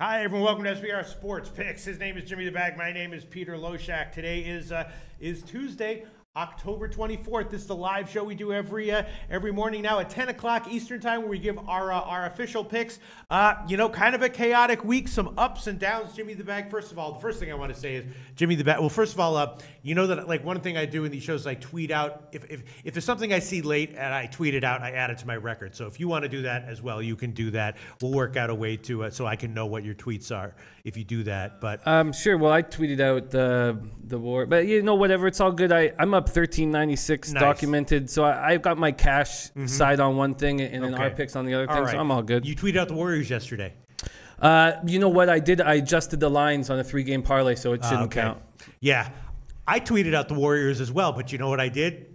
Hi, everyone. Welcome to SBR Sports Picks. His name is Jimmy the Bag. My name is Peter Loshak. Today is Tuesday, October 24th. This is the live show we do every morning now at 10 o'clock Eastern Time, where we give our official picks. Kind of a chaotic week, some ups and downs. Jimmy the Bag. First of all, the first thing I want to say is Jimmy the Bag. Well, first of all, you know that like one thing I do in these shows is I tweet out if there's something I see late and I tweet it out, I add it to my record. So if you want to do that as well, you can do that. We'll work out a way to so I can know what your tweets are if you do that. But sure. Well, I tweeted out the war, but whatever. It's all good. I'm up 1396 Nice. Documented, so I've got my cash side on one thing and then Okay. our picks on the other thing. All right. So I'm all good. You tweeted out the Warriors yesterday. You know what I did? I adjusted the lines on a 3-game parlay, so it shouldn't count. Yeah. I tweeted out the Warriors as well, but you know what I did?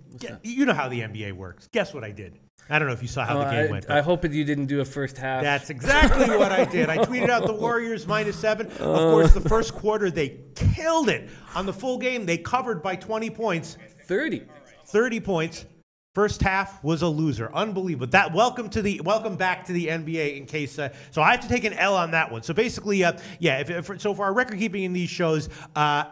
You know how the NBA works. Guess what I did? I don't know if you saw how the game went. I hope that you didn't do a first half. That's exactly what I did. I tweeted out the Warriors -7. Of course, the first quarter, they killed it. On the full game, they covered by 20 points. 30 points. First half was a loser. Unbelievable. Welcome back to the NBA. In case, so I have to take an L on that one. So basically, so for our record keeping in these shows,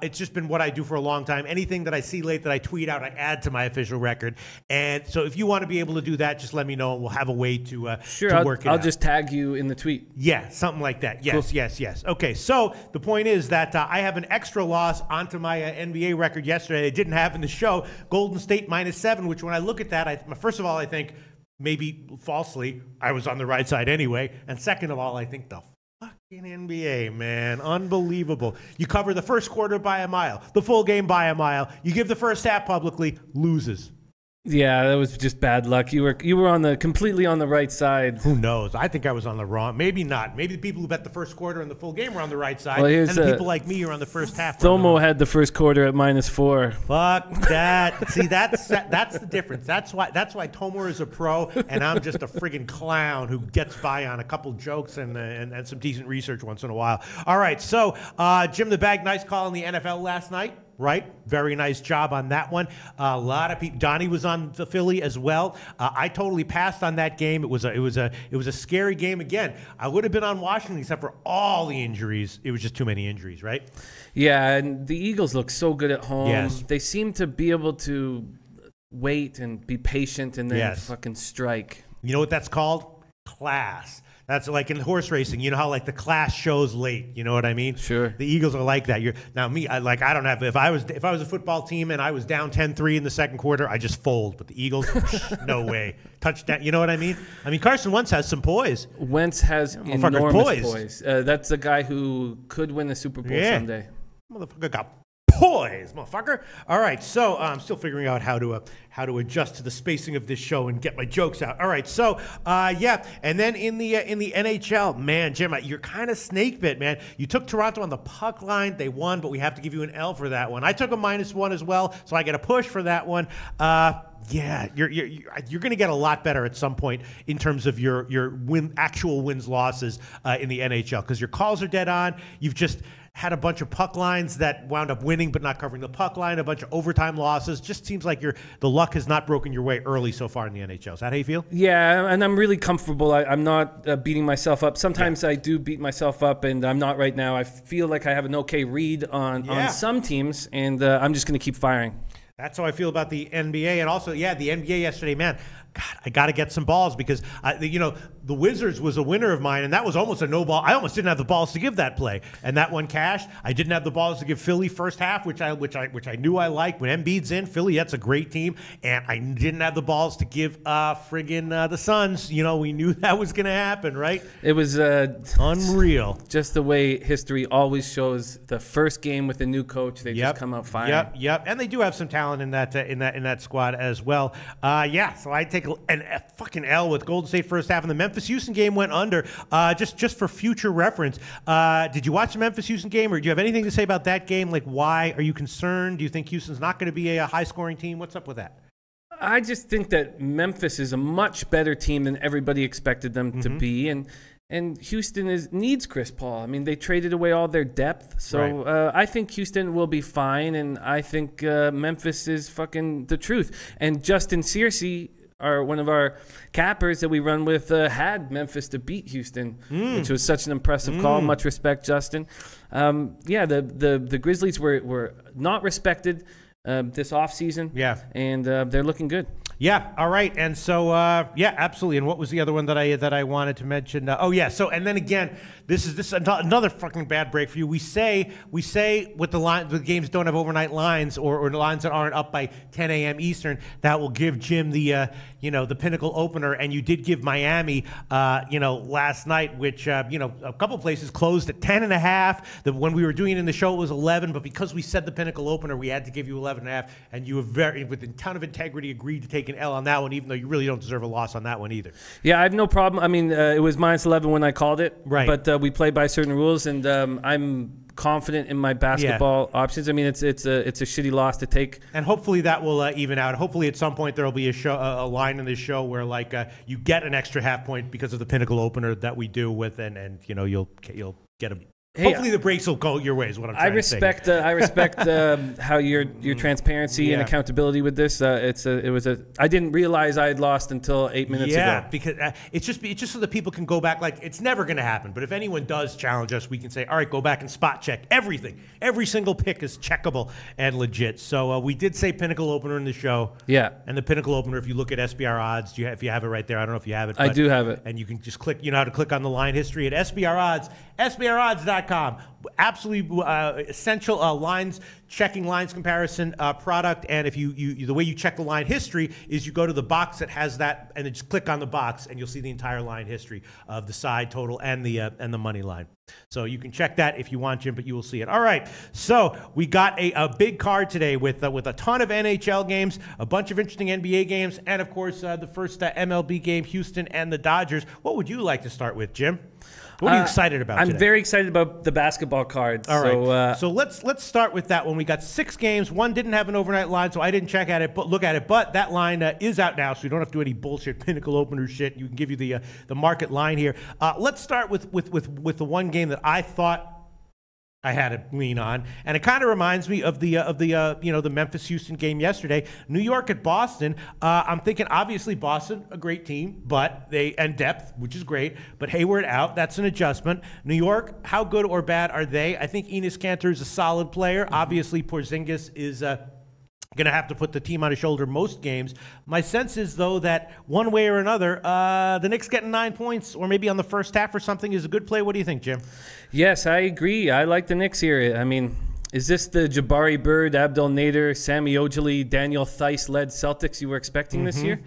it's just been what I do for a long time. Anything that I see late that I tweet out, I add to my official record. And so if you want to be able to do that, just let me know, and we'll have a way to work it out. I'll just tag you in the tweet. Yeah, something like that. Yes, Cool. yes. Okay, so the point is that I have an extra loss onto my NBA record yesterday. I didn't have in the show. Golden State -7, which when I look at that, first of all, I think maybe falsely I was on the right side anyway. And second of all, I think the fucking NBA, man, unbelievable. You cover the first quarter by a mile, the full game by a mile. You give the first half publicly, loses. Yeah, that was just bad luck. You were completely on the right side. Who knows? I think I was on the wrong. Maybe not. Maybe the people who bet the first quarter and the full game were on the right side, Well, and the people like me are on the first half. Thomo had the first quarter at -4. Fuck that. See, that's the difference. That's why Tomor is a pro, and I'm just a friggin' clown who gets by on a couple jokes and some decent research once in a while. All right, so Jim the Bag, nice call in the NFL last night. Right, very nice job on that one. A lot of people. Donnie was on the Philly as well. I totally passed on that game. It was a scary game again. I would have been on Washington except for all the injuries. It was just too many injuries, right? Yeah, and the Eagles look so good at home. Yes. They seem to be able to wait and be patient and then fucking strike. You know what that's called? Class. That's like in horse racing. You know how like the class shows late. You know what I mean? Sure. The Eagles are like that. I don't have. If I was a football team and I was down 10-3 in the second quarter, I just fold. But the Eagles, no way. Touchdown. You know what I mean? Carson Wentz has some poise. Wentz has enormous poise. That's a guy who could win the Super Bowl someday. Motherfucker got poise, motherfucker. All right, so I'm still figuring out how to adjust to the spacing of this show and get my jokes out. All right, so and then in the NHL, man, Jim, you're kind of snake bit, man. You took Toronto on the puck line, they won, but we have to give you an L for that one. I took a -1 as well, so I get a push for that one. Yeah, you're going to get a lot better at some point in terms of your actual wins losses in the NHL because your calls are dead on. You've just had a bunch of puck lines that wound up winning but not covering the puck line, a bunch of overtime losses. Just seems like the luck has not broken your way early so far in the NHL. Is that how you feel? Yeah, and I'm really comfortable. I'm not beating myself up. Sometimes I do beat myself up, and I'm not right now. I feel like I have an okay read on some teams, and I'm just going to keep firing. That's how I feel about the NBA. And also, the NBA yesterday, man. God, I got to get some balls because, the Wizards was a winner of mine, and that was almost a no ball. I almost didn't have the balls to give that play, and that one cashed. I didn't have the balls to give Philly first half, which I knew I liked. When Embiid's in, Philly, that's a great team, and I didn't have the balls to give the Suns. We knew that was going to happen, right? It was unreal. Just the way history always shows. The first game with the new coach, they just come out firing. Yep, and they do have some talent in that squad as well. So I take a fucking L with Golden State first half, and the Memphis-Houston game went under. Just for future reference, did you watch the Memphis-Houston game, or do you have anything to say about that game? Like, why are you concerned? Do you think Houston's not going to be a high-scoring team? What's up with that? I just think that Memphis is a much better team than everybody expected them to be, and Houston needs Chris Paul. I mean, they traded away all their depth, so I think Houston will be fine, and I think Memphis is fucking the truth. And Justin Searcy one of our cappers that we run with had Memphis to beat Houston, which was such an impressive call. Much respect, Justin. The Grizzlies were not respected this offseason. Yeah. And they're looking good. Yeah. All right. And so, absolutely. And what was the other one that I wanted to mention? So, and then again, this is another fucking bad break for you. We say with the games don't have overnight lines or lines that aren't up by 10 a.m. Eastern, that will give Jim the Pinnacle opener. And you did give Miami, last night, which, a couple places closed at 10.5. When we were doing it in the show, it was 11. But because we said the Pinnacle opener, we had to give you 11.5. And you have with a ton of integrity, agreed to take an L on that one, even though you really don't deserve a loss on that one either. Yeah, I have no problem. I mean, it was -11 when I called it, right? But we play by certain rules, and I'm confident in my basketball options. I mean, it's a shitty loss to take, and hopefully that will even out. Hopefully, at some point there will be a line in this show where you get an extra half point because of the Pinnacle opener that we do with, and you'll get a. Hey, hopefully the breaks will go your way is what I'm trying to say. I respect how your transparency and accountability with this. I didn't realize I had lost until 8 minutes ago. Yeah, because it's just so that people can go back. Like, it's never going to happen. But if anyone does challenge us, we can say, all right, go back and spot check everything. Every single pick is checkable and legit. So we did say Pinnacle opener in the show. Yeah. And the Pinnacle opener, if you look at SBR odds, if you have it right there, I don't know if you have it. I do have it. And you can just click, how to click on the line history at SBR odds, SBRodds.com. Absolutely essential checking lines comparison product. And if you the way you check the line history is you go to the box that has that, and then just click on the box, and you'll see the entire line history of the side total and the money line. So you can check that if you want, Jim, but you will see it. All right, so we got a big card today with a ton of NHL games, a bunch of interesting NBA games, and of course the first MLB game, Houston and the Dodgers. What would you like to start with, Jim? What are you excited about today? I'm very excited about the basketball cards. All right. So let's start with that one. We got 6 games. One didn't have an overnight line, so I didn't look at it. But that line is out now, so you don't have to do any bullshit Pinnacle opener shit. You can give you the market line here. Let's start with the one game that I thought I had to lean on, and it kind of reminds me of the Memphis Houston game yesterday. New York at Boston. I'm thinking obviously Boston, a great team, but and depth, which is great. But Hayward out, that's an adjustment. New York, how good or bad are they? I think Enes Kanter is a solid player. Obviously Porzingis is going to have to put the team on his shoulder most games. My sense is, though, that one way or another, the Knicks getting 9 points, or maybe on the first half or something, is a good play. What do you think, Jim? Yes, I agree. I like the Knicks here. I mean, is this the Jabari Bird, Abdel Nader, Sami Ojeleye, Daniel Theis-led Celtics you were expecting this year?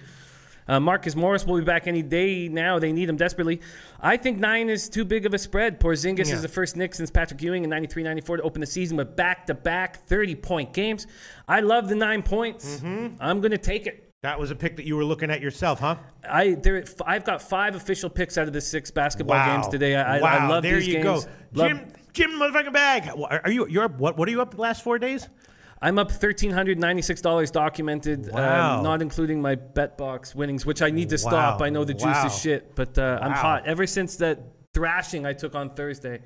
Marcus Morris will be back any day now. They need him desperately. I think 9 is too big of a spread. Porzingis is the first Knick since Patrick Ewing in 93-94 to open the season with back-to-back 30-point games. I love the 9 points. I'm going to take it. That was a pick that you were looking at yourself, huh? I've got 5 official picks out of the 6 basketball games today. I love these games. There you go. Jim, motherfucking bag. What are you up the last 4 days? I'm up $1,396 documented, not including my BetBox winnings, which I need to stop. I know the juice is shit, but I'm hot. Ever since that thrashing I took on Thursday,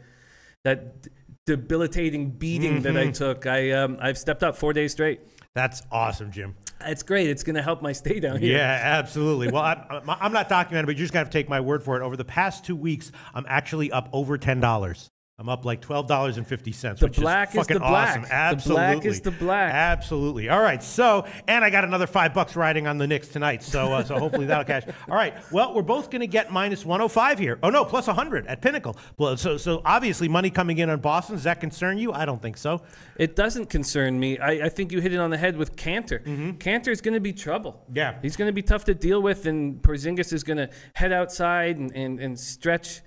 that debilitating beating that I took, I've stepped up 4 days straight. That's awesome, Jim. It's great. It's going to help my stay down here. Yeah, absolutely. Well, I'm not documented, but you're just going to have to take my word for it. Over the past 2 weeks, I'm actually up over $10. I'm up like $12.50, which is fucking awesome. Absolutely. The black is the black. Absolutely. All right. So, and I got another $5 riding on the Knicks tonight. So, so hopefully that'll cash. All right. Well, we're both going to get minus 105 here. Oh no, plus 100 at Pinnacle. Well, so obviously money coming in on Boston. Does that concern you? I don't think so. It doesn't concern me. I think you hit it on the head with Kanter. Kanter is going to be trouble. Yeah. He's going to be tough to deal with, and Porzingis is going to head outside and stretch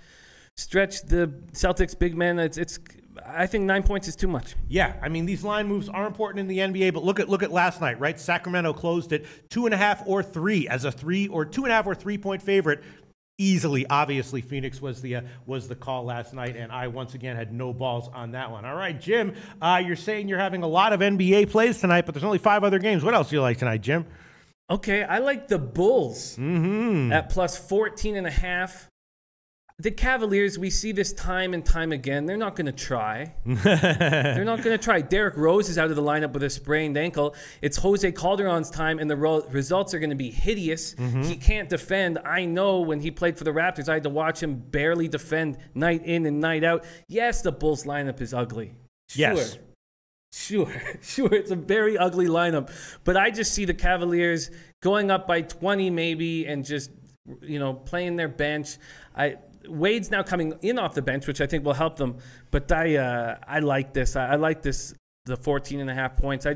the Celtics big men. I think 9 points is too much. Yeah, I mean, these line moves are important in the NBA, but look at last night, right? Sacramento closed at 2.5 or 3 as a 3 or 2.5 or 3 point favorite. Easily, obviously, Phoenix was the call last night, and I once again had no balls on that one. All right, Jim, you're saying you're having a lot of NBA plays tonight, but there's only 5 other games. What else do you like tonight, Jim? Okay, I like the Bulls at plus 14.5. The Cavaliers, we see this time and time again. They're not going to try. They're not going to try. Derrick Rose is out of the lineup with a sprained ankle. It's Jose Calderon's time, and the results are going to be hideous. He can't defend. I know when he played for the Raptors, I had to watch him barely defend night in and night out. Yes, the Bulls lineup is ugly. Yes. Sure. It's a very ugly lineup. But I just see the Cavaliers going up by 20 maybe and just, playing their bench. Wade's now coming in off the bench, which I think will help them. But I like this. I like this, the 14.5 points.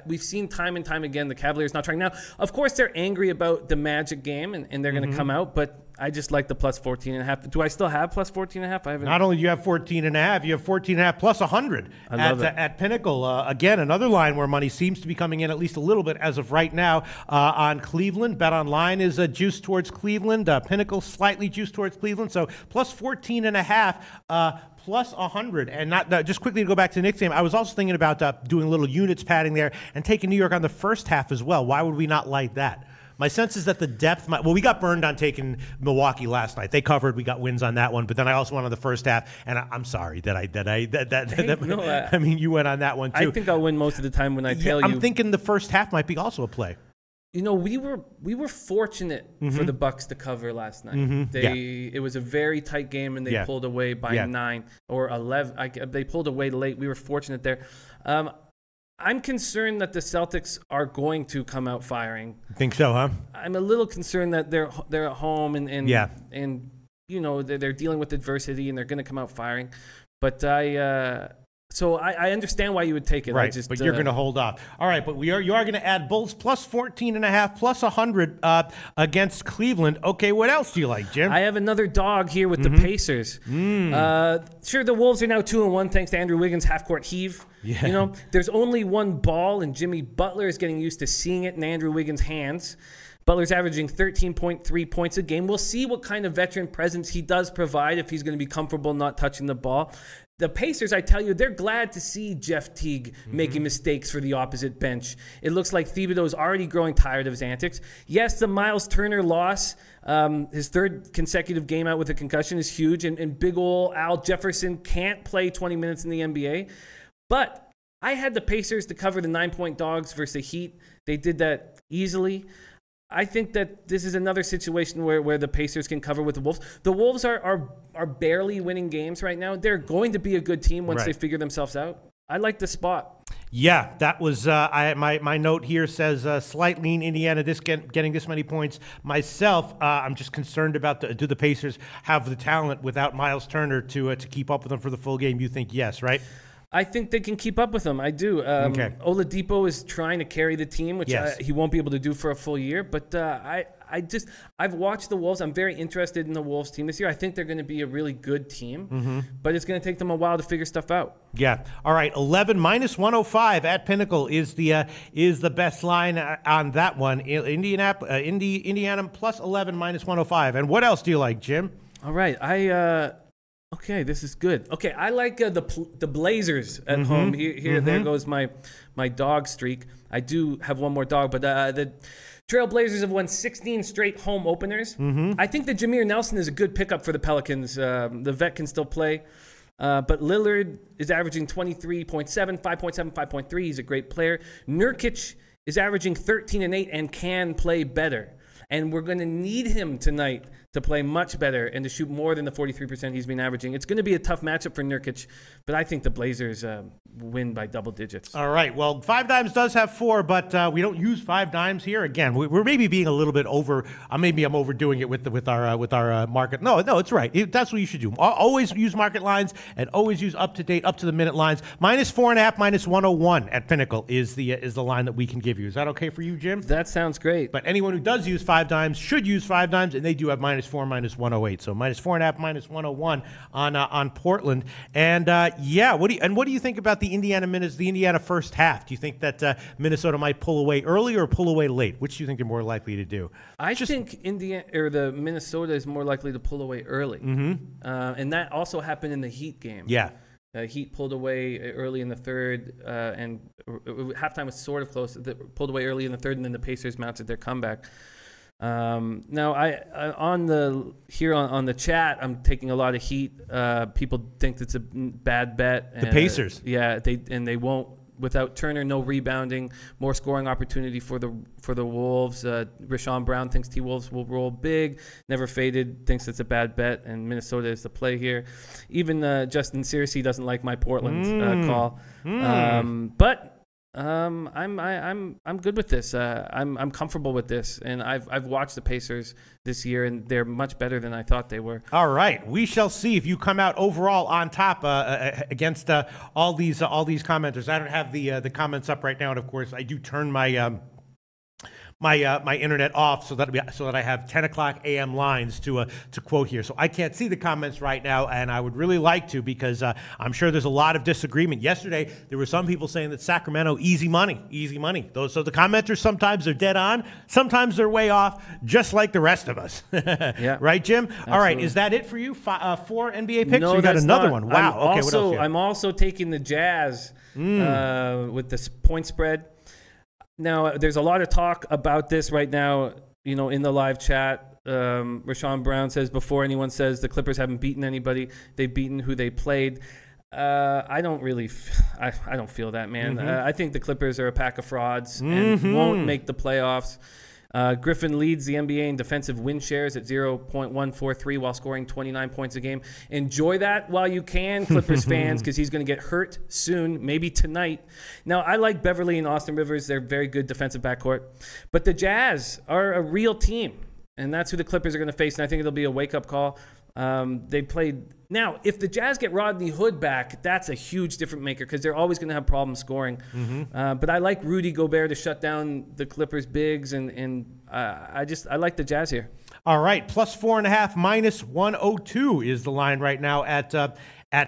We've seen time and time again the Cavaliers not trying. Now, of course, they're angry about the Magic game, and they're going to come out. But I just like the plus 14.5. Do I still have plus 14.5? I haven't. Not only do you have 14.5, you have 14.5 plus 100 at Pinnacle. Again, another line where money seems to be coming in at least a little bit as of right now on Cleveland. Bet Online is juiced towards Cleveland. Pinnacle slightly juiced towards Cleveland. So plus 14.5. Plus 100. And just quickly to go back to the Knicks game, I was also thinking about doing a little units padding there and taking New York on the first half as well. Why would we not like that? My sense is that the depth we got burned on taking Milwaukee last night. They covered. We got wins on that one. But then I also went on the first half, and I'm sorry I mean, you went on that one too. I think I'll win most of the time when I tell you. I'm thinking the first half might be also a play. We were fortunate for the Bucks to cover last night. It was a very tight game, and they pulled away by 9 or 11. They pulled away late. We were fortunate there. I'm concerned that the Celtics are going to come out firing. Think so, huh? I'm a little concerned that they're at home and they're dealing with adversity and they're going to come out firing. But So I understand why you would take it. Right, but you're going to hold off. All right, but you are going to add Bulls plus 14.5, plus 100 against Cleveland. Okay, what else do you like, Jim? I have another dog here with the Pacers. Sure, the Wolves are now 2-1 thanks to Andrew Wiggins' half-court heave. Yeah. There's only one ball, and Jimmy Butler is getting used to seeing it in Andrew Wiggins' hands. Butler's averaging 13.3 points a game. We'll see what kind of veteran presence he does provide if he's going to be comfortable not touching the ball. The Pacers, I tell you, they're glad to see Jeff Teague making mistakes for the opposite bench. It looks like Thibodeau's already growing tired of his antics. Yes, the Miles Turner loss, his third consecutive game out with a concussion is huge, and big ol' Al Jefferson can't play 20 minutes in the NBA. But I had the Pacers to cover the 9-point dogs versus the Heat. They did that easily. I think that this is another situation where the Pacers can cover with the Wolves. The Wolves are barely winning games right now. They're going to be a good team once they figure themselves out. I like the spot. Yeah, that was my note here says slight lean Indiana getting this many points. Myself, I'm just concerned about do the Pacers have the talent without Miles Turner to keep up with them for the full game? You think yes, right? I think they can keep up with them. I do. Oladipo is trying to carry the team, which he won't be able to do for a full year. But I've watched the Wolves. I'm very interested in the Wolves team this year. I think they're going to be a really good team, but it's going to take them a while to figure stuff out. Yeah. All right. 11 minus 105 at Pinnacle is the best line on that one. Indiana plus 11 minus 105. And what else do you like, Jim? All right. Okay, this is good. Okay, I like the Blazers at home. There goes my dog streak. I do have one more dog, but the Trail Blazers have won 16 straight home openers. I think that Jameer Nelson is a good pickup for the Pelicans. The vet can still play. But Lillard is averaging 23.7, 5.7, 5.3. He's a great player. Nurkic is averaging 13 and 8 and can play better. And we're going to need him tonight to play much better and to shoot more than the 43% he's been averaging. It's going to be a tough matchup for Nurkic, but I think the Blazers win by double digits. All right. Well, 5 Dimes does have 4, but we don't use 5 Dimes here. Again, we're maybe being a little bit over. Maybe I'm overdoing it with our market. No, it's right. That's what you should do. Always use market lines and always use up to the minute lines. Minus 4.5, minus 101 at Pinnacle is the line that we can give you. Is that okay for you, Jim? That sounds great. But anyone who does use 5 Dimes should use 5 Dimes, and they do have minus 4, minus 108. So minus 4.5, minus 101 on Portland. And what do you think about the Indiana first half? Do you think that Minnesota might pull away early or pull away late? Which do you think they're more likely to do? I think the Minnesota is more likely to pull away early. And that also happened in the Heat game. Yeah. Heat pulled away early in the third, and halftime was sort of close. Pulled away early in the third, and then the Pacers mounted their comeback. Now, on the chat, I'm taking a lot of heat. People think it's a bad bet. The Pacers, they won't. Without Turner, no rebounding, more scoring opportunity for the Wolves. Rashawn Brown thinks T-Wolves will roll big. Never Faded thinks it's a bad bet, and Minnesota is the play here. Even Justin Searcy doesn't like my Portland call. But I'm good with this. I'm comfortable with this, and I've watched the Pacers this year, and they're much better than I thought they were. All right, we shall see if you come out overall on top against all these commenters. I don't have the comments up right now, and of course, I do turn my my internet off so that I have 10 o'clock a.m. lines to quote here. So I can't see the comments right now, and I would really like to, because I'm sure there's a lot of disagreement. Yesterday, there were some people saying that Sacramento, easy money. So the commenters, sometimes they're dead on, sometimes they're way off, just like the rest of us. Yeah. Right, Jim? Absolutely. All right, is that it for you? 4 NBA picks? No, you got another not. one. Wow. Okay, what else? I'm also taking the Jazz with this point spread. Now, there's a lot of talk about this right now, in the live chat. Rashawn Brown says, before anyone says the Clippers haven't beaten anybody, they've beaten who they played. I don't feel that, man. I think the Clippers are a pack of frauds and won't make the playoffs. Griffin leads the NBA in defensive win shares at 0.143 while scoring 29 points a game. Enjoy that while you can, Clippers fans, because he's going to get hurt soon, maybe tonight. Now, I like Beverly and Austin Rivers. They're very good defensive backcourt. But the Jazz are a real team, and that's who the Clippers are going to face, and I think it'll be a wake-up call. They played. Now, if the Jazz get Rodney Hood back, that's a huge difference maker, because they're always going to have problems scoring. But I like Rudy Gobert to shut down the Clippers bigs, and I like the Jazz here. All right, +4.5, -102 is the line right now at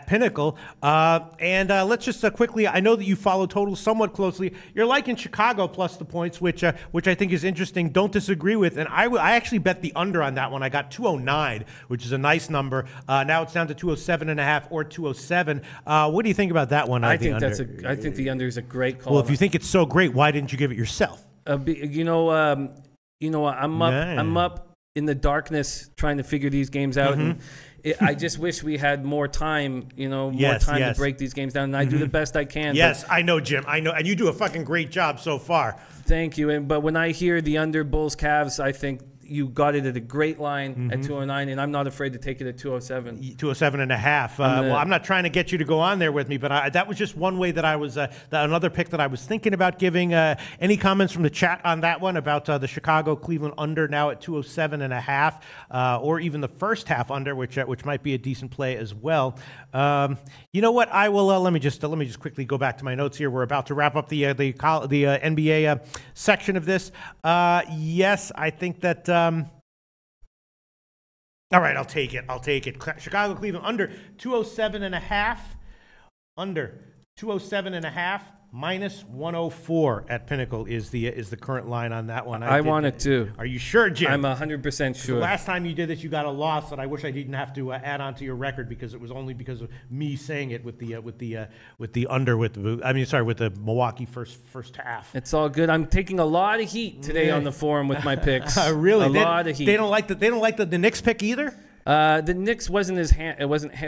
Pinnacle. Let's just quickly, I know that you follow totals somewhat closely. You're liking Chicago plus the points, which I think is interesting. Don't disagree with. And I actually bet the under on that one. I got 209, which is a nice number. Now it's down to 207.5 or 207. What do you think about that one? I think the under is a great call. Well, if you think it's so great, why didn't you give it yourself? I'm up in the darkness trying to figure these games out. And I just wish we had more time, to break these games down. And I do the best I can. Yes, I know, Jim. I know. And you do a fucking great job so far. Thank you. But when I hear the under Bulls Cavs, I think you got it at a great line at 209, and I'm not afraid to take it at 207. 207.5. Well, I'm not trying to get you to go on there with me, but that was just one way that I was, another pick that I was thinking about giving. Any comments from the chat on that one about the Chicago-Cleveland under now at 207.5, or even the first half under, which might be a decent play as well. You know what? I will. Let me just quickly go back to my notes here. We're about to wrap up the NBA section of this. Yes, I think that. All right, I'll take it. Chicago, Cleveland under 207.5. Under 207.5. -104 at Pinnacle is the current line on that one. I want it too. Are you sure, Jim? I'm 100% sure. The last time you did this, you got a loss that I wish I didn't have to add on to your record, because it was only because of me saying it with the Milwaukee first half. It's all good. I'm taking a lot of heat today on the forum with my picks. Really? A lot of heat. They don't like the Knicks pick either? The Knicks wasn't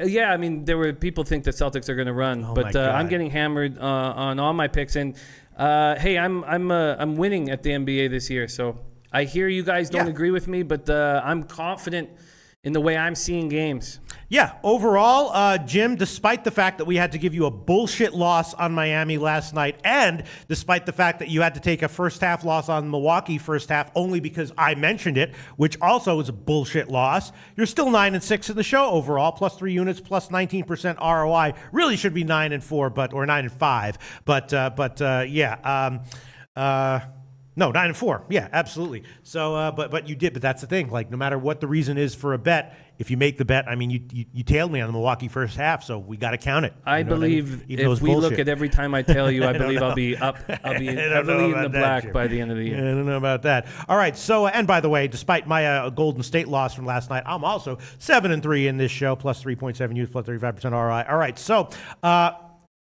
yeah, I mean, there were people think the Celtics are going to run, but I'm getting hammered on all my picks, and hey, I'm winning at the NBA this year, so I hear you guys don't agree with me, but I'm confident in the way I'm seeing games. Yeah, overall, Jim, despite the fact that we had to give you a bullshit loss on Miami last night, and despite the fact that you had to take a first half loss on Milwaukee first half only because I mentioned it, which also is a bullshit loss, you're still 9-6 in the show overall, +3 units, +19% ROI. Really should be 9-4, or 9-5, no, 9-4. Yeah, absolutely. So, but you did. But that's the thing. Like, no matter what the reason is for a bet, if you make the bet, I mean, you tailed me on the Milwaukee first half, so we got to count it. I believe if we look at every time I tail you, I believe I'll be up. I'll be heavily in the black by the end of the year. I don't know about that. All right. So, and by the way, despite my Golden State loss from last night, I'm also 7-3 in this show, +3.7 units, +35% ROI. All right. So,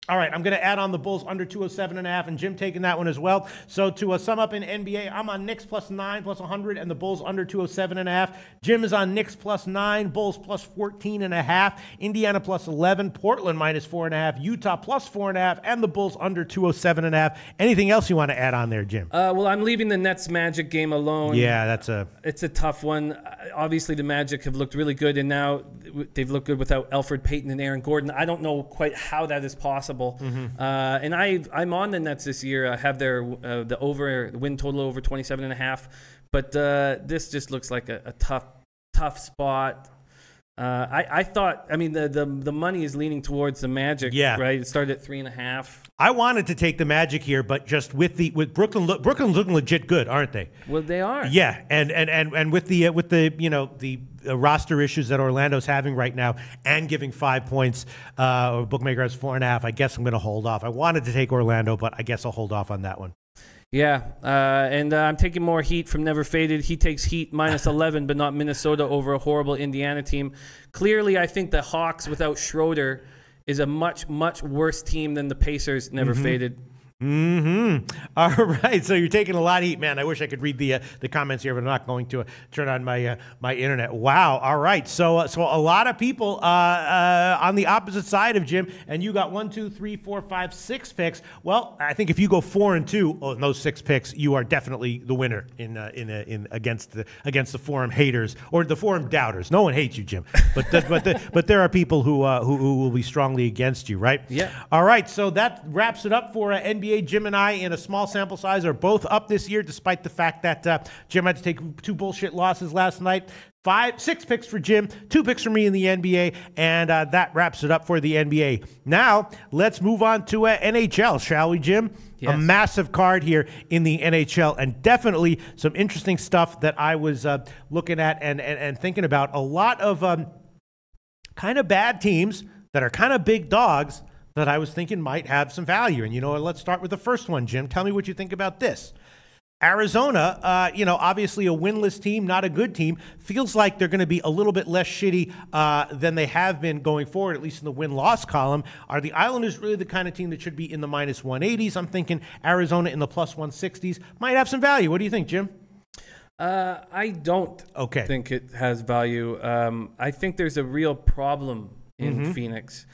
All right, I'm going to add on the Bulls under 207.5, and Jim taking that one as well. So to sum up in NBA, I'm on Knicks +9, +100, and the Bulls under 207.5. Jim is on Knicks +9, Bulls +14.5, Indiana +11, Portland -4.5, Utah +4.5, and the Bulls under 207.5. Anything else you want to add on there, Jim? Well, I'm leaving the Nets Magic game alone. Yeah, it's a tough one. Obviously, the Magic have looked really good, and now they've looked good without Elfrid Payton and Aaron Gordon. I don't know quite how that is possible. And I'm on the Nets this year. I have their the win total over 27.5, but this just looks like a tough spot. I thought, I mean, the money is leaning towards the Magic, right? It started at 3.5. I wanted to take the Magic here, but just with Brooklyn looking legit good, aren't they? Well, they are. Yeah, and with the roster issues that Orlando's having right now, and giving 5 points, bookmaker has 4.5. I guess I'm going to hold off. I wanted to take Orlando, but I guess I'll hold off on that one. Yeah, and I'm taking more heat from Never Faded. He takes heat -11, but not Minnesota over a horrible Indiana team. Clearly, I think the Hawks without Schroeder is a much, much worse team than the Pacers. Never Faded. All right, so you're taking a lot of heat, man. I wish I could read the comments here, but I'm not going to turn on my my internet. Wow. All right, so a lot of people on the opposite side of Jim, and you got 1, 2, 3, 4, 5, 6 picks. Well, I think if you go 4 and 2 on those 6 picks, you are definitely the winner in against the forum haters or the forum doubters. No one hates you, Jim, but there are people who will be strongly against you, right? Yeah. All right, so that wraps it up for NBA. Jim and I, in a small sample size, are both up this year, despite the fact that Jim had to take 2 bullshit losses last night. 6 picks for Jim, 2 picks for me in the NBA, and that wraps it up for the NBA. Now, let's move on to NHL, shall we, Jim? Yes. A massive card here in the NHL, and definitely some interesting stuff that I was looking at and thinking about. A lot of kind of bad teams that are kind of big dogs that I was thinking might have some value. And, let's start with the first one, Jim. Tell me what you think about this. Arizona, obviously a winless team, not a good team. Feels like they're going to be a little bit less shitty than they have been going forward, at least in the win-loss column. Are the Islanders really the kind of team that should be in the -180s? I'm thinking Arizona in the +160s might have some value. What do you think, Jim? I don't think it has value. I think there's a real problem in Phoenix.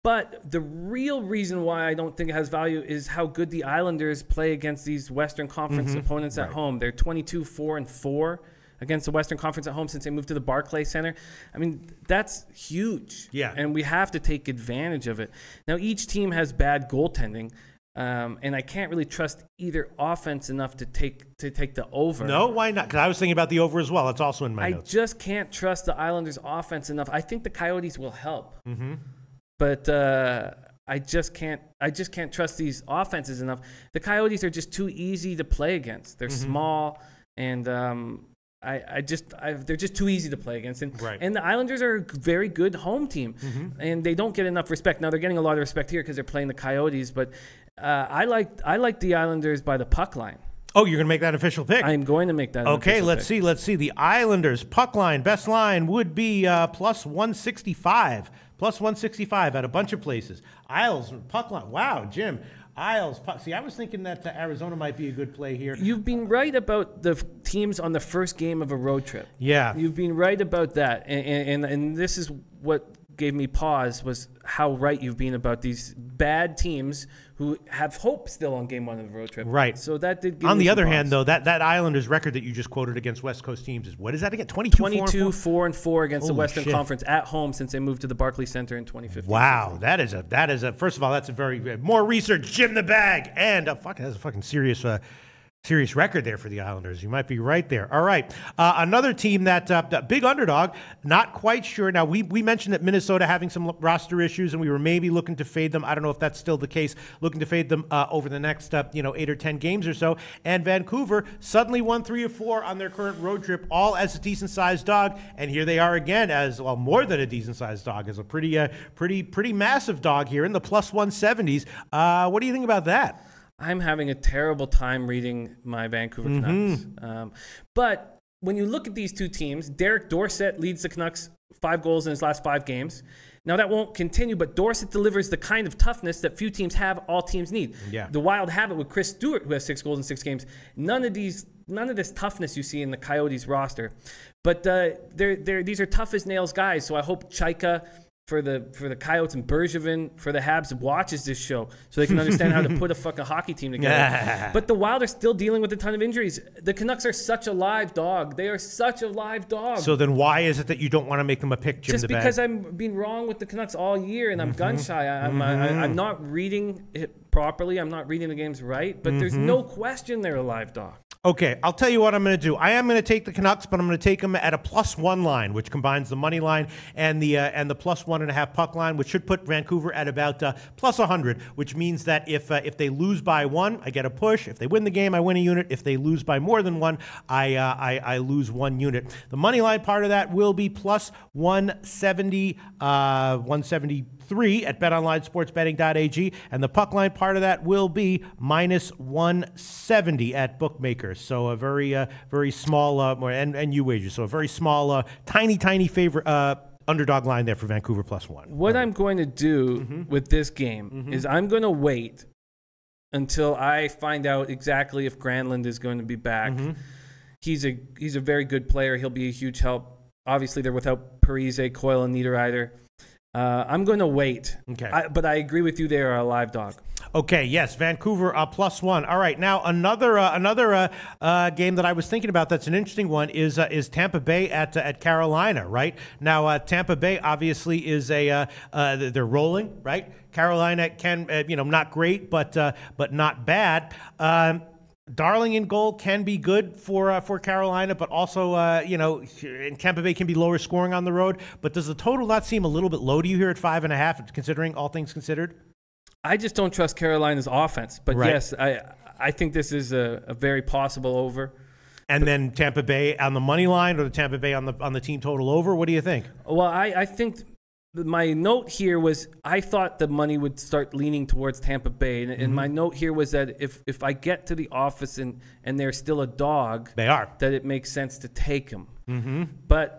But the real reason why I don't think it has value is how good the Islanders play against these Western Conference opponents at home. They're 22-4-4 against the Western Conference at home since they moved to the Barclays Center. I mean, that's huge. Yeah. And we have to take advantage of it. Now, each team has bad goaltending, and I can't really trust either offense enough to take the over. No, why not? Because I was thinking about the over as well. That's also in my notes. I just can't trust the Islanders' offense enough. I think the Coyotes will help. But I just can't trust these offenses enough. The Coyotes are just too easy to play against. They're small, and they're just too easy to play against. And the Islanders are a very good home team, and they don't get enough respect. Now they're getting a lot of respect here because they're playing the Coyotes. But I like the Islanders by the puck line. Oh, you're going to make that an official pick? I'm going to make that an official pick. Let's see. The Islanders puck line, best line would be +165. +165 at a bunch of places. Isles, puck line. Wow, Jim. Isles. See, I was thinking that Arizona might be a good play here. You've been right about the teams on the first game of a road trip. Yeah. You've been right about that. And this is what gave me pause, was how right you've been about these bad teams who have hope still on game 1 of the road trip. Right. So that did give on me the some other pause. hand, though, that Islanders record that you just quoted against West Coast teams is, what is that again? 22-4-4 against the Western Conference at home since they moved to the Barclays Center in 2015. Wow, that is a first of all, that's a very more research, Jim the Bag, and that's a fucking serious record there for the Islanders. You might be right there. All right. Another team that big underdog, not quite sure. Now, we mentioned that Minnesota having some roster issues, and we were maybe looking to fade them. I don't know if that's still the case, looking to fade them over the next 8 or 10 games or so. And Vancouver suddenly won 3 of 4 on their current road trip, all as a decent-sized dog. And here they are again as, well, more than a decent-sized dog, as a pretty massive dog here in the +170s. What do you think about that? I'm having a terrible time reading my Vancouver Canucks. But when you look at these two teams, Derek Dorsett leads the Canucks 5 goals in his last 5 games. Now, that won't continue, but Dorsett delivers the kind of toughness that few teams have, all teams need. Yeah. The Wild have it with Chris Stewart, who has 6 goals in 6 games. None of this toughness you see in the Coyotes roster. But these are tough as nails guys, so I hope Chaika for the Coyotes and Bergevin for the Habs watches this show so they can understand how to put a fucking hockey team together. But the Wild are still dealing with a ton of injuries. The Canucks are such a live dog. They are such a live dog. So then why is it that you don't want to make them a pick, Jim? Just because I've been wrong with the Canucks all year and I'm gun shy. I'm not reading it properly. I'm not reading the games right. But there's no question they're a live dog. Okay, I'll tell you what I'm going to do. I am going to take the Canucks, but I'm going to take them at a +1 line, which combines the money line and the +1.5 puck line, which should put Vancouver at about +100, which means that if they lose by 1, I get a push. If they win the game, I win a unit. If they lose by more than 1, I lose 1 unit. The money line part of that will be +170, 173 at betonlinesportsbetting.ag, and the puck line part of that will be -170 at bookmakers. So a very small, and you wager. So a very small, tiny favorite underdog line there for Vancouver +1. What I'm going to do with this game is I'm going to wait until I find out exactly if Granlund is going to be back. He's a very good player. He'll be a huge help. Obviously, they're without Parise, Coyle, and Niederreiter. I'm going to wait. Okay. But I agree with you. They are a live dog. Okay, yes, Vancouver +1. All right, now another game that I was thinking about that's an interesting one is Tampa Bay at Carolina. Right now, Tampa Bay obviously is they're rolling. Right, Carolina can not great, but not bad. Darling in goal can be good for Carolina, but also and Tampa Bay can be lower scoring on the road. But does the total not seem a little bit low to you here at 5.5, considering all things considered? I just don't trust Carolina's offense. But right. Yes, I think this is a very possible over. And then Tampa Bay on the money line, or the Tampa Bay on the team total over? What do you think? Well, I think my note here was I thought the money would start leaning towards Tampa Bay. And my note here was that if I get to the office and they're still a dog, they are, that it makes sense to take them. But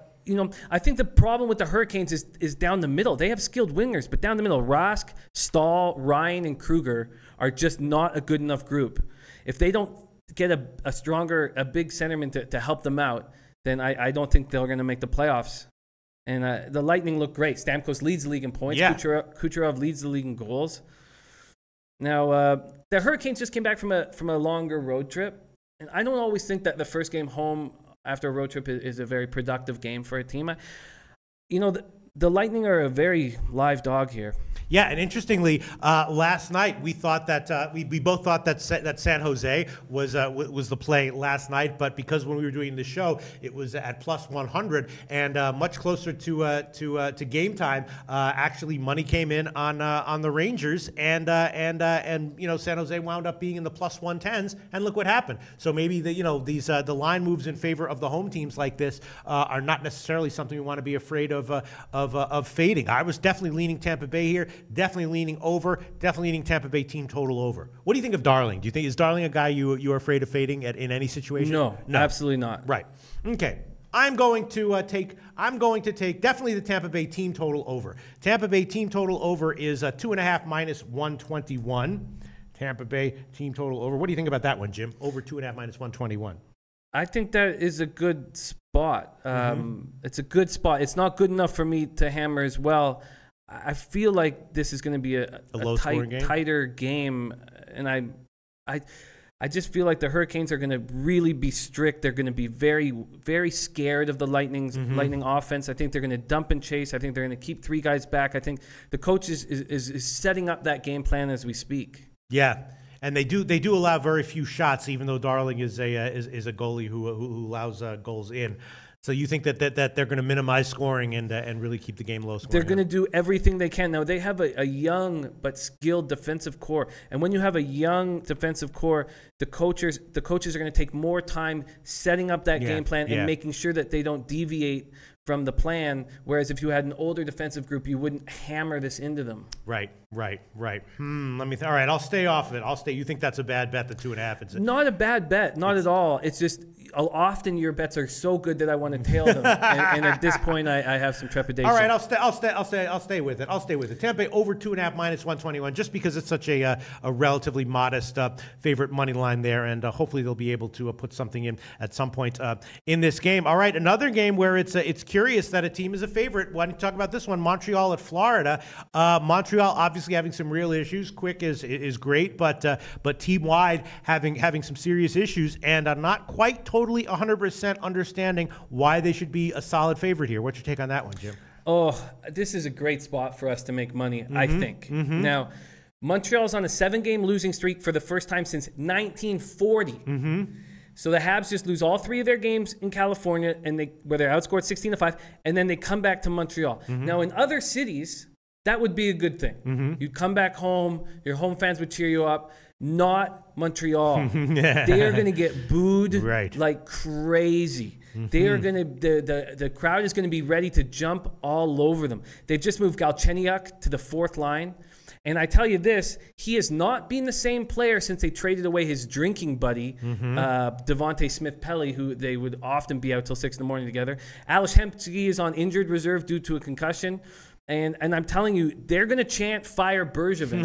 I think the problem with the Hurricanes is down the middle. They have skilled wingers, but down the middle, Rask, Stahl, Ryan, and Kruger are just not a good enough group. If they don't get a big centerman to help them out, then I don't think they're going to make the playoffs. And the Lightning look great. Stamkos leads the league in points. Yeah. Kucherov leads the league in goals. Now, the Hurricanes just came back from a longer road trip. And I don't always think that the first game home after a road trip is a very productive game for a team. The Lightning are a very live dog here. Yeah, and interestingly, last night we thought that we both thought that San Jose was the play last night, but because when we were doing the show, it was at +100 and much closer to game time. Actually, money came in on the Rangers, and San Jose wound up being in the +110s, and look what happened. So maybe the line moves in favor of the home teams like this are not necessarily something we want to be afraid of fading. I was definitely leaning Tampa Bay here. Definitely leaning over. Definitely leaning Tampa Bay team total over. What do you think of Darling? Do you think is Darling a guy you are afraid of fading in any situation? No, absolutely not. Right. Okay. I'm going to take definitely the Tampa Bay team total over. Tampa Bay team total over is 2.5 -121. Tampa Bay team total over. What do you think about that one, Jim? Over 2.5 -121. I think that is a good spot. It's a good spot. It's not good enough for me to hammer as well. I feel like this is going to be a tighter game, and I just feel like the Hurricanes are going to really be strict. They're going to be very, very scared of the Lightning offense. I think they're going to dump and chase. I think they're going to keep 3 guys back. I think the coach is setting up that game plan as we speak. Yeah. And they do allow very few shots, even though Darling is a goalie who allows goals in. So you think that they're going to minimize scoring and really keep the game low scoring? They're going to do everything they can. Now, they have a young but skilled defensive core. And when you have a young defensive core, the coaches are going to take more time setting up that game plan and making sure that they don't deviate from the plan, whereas if you had an older defensive group, you wouldn't hammer this into them. Right. Let me. All right, I'll stay off of it. You think that's a bad bet? The 2.5. Not a bad bet, not at all. It's just often your bets are so good that I want to tail them, and at this point, I have some trepidation. All right, I'll stay with it. Tampa Bay over 2.5 minus 121, just because it's such a relatively modest favorite money line there, and hopefully they'll be able to put something in at some point in this game. All right, another game where it's curious that a team is a favorite. Why don't you talk about this one? Montreal at Florida. Montreal obviously having some real issues. Quick is great, but team wide having some serious issues, and not quite totally 100% understanding why they should be a solid favorite here. What's your take on that one, Jim? Oh, this is a great spot for us to make money, I think. Now, Montreal's on a 7-game losing streak for the first time since 1940. So the Habs just lose all 3 of their games in California, where they're outscored 16-5, and then they come back to Montreal. Now, in other cities, that would be a good thing. You'd come back home, your home fans would cheer you up. Not Montreal. They are going to get booed like crazy. They are going to the crowd is going to be ready to jump all over them. They've just moved Galchenyuk to the 4th line. And I tell you this, he has not been the same player since they traded away his drinking buddy, Devontae Smith-Pelly, who they would often be out till 6 in the morning together. Ales Hemsky is on injured reserve due to a concussion. And I'm telling you, they're going to chant "Fire Bergevin."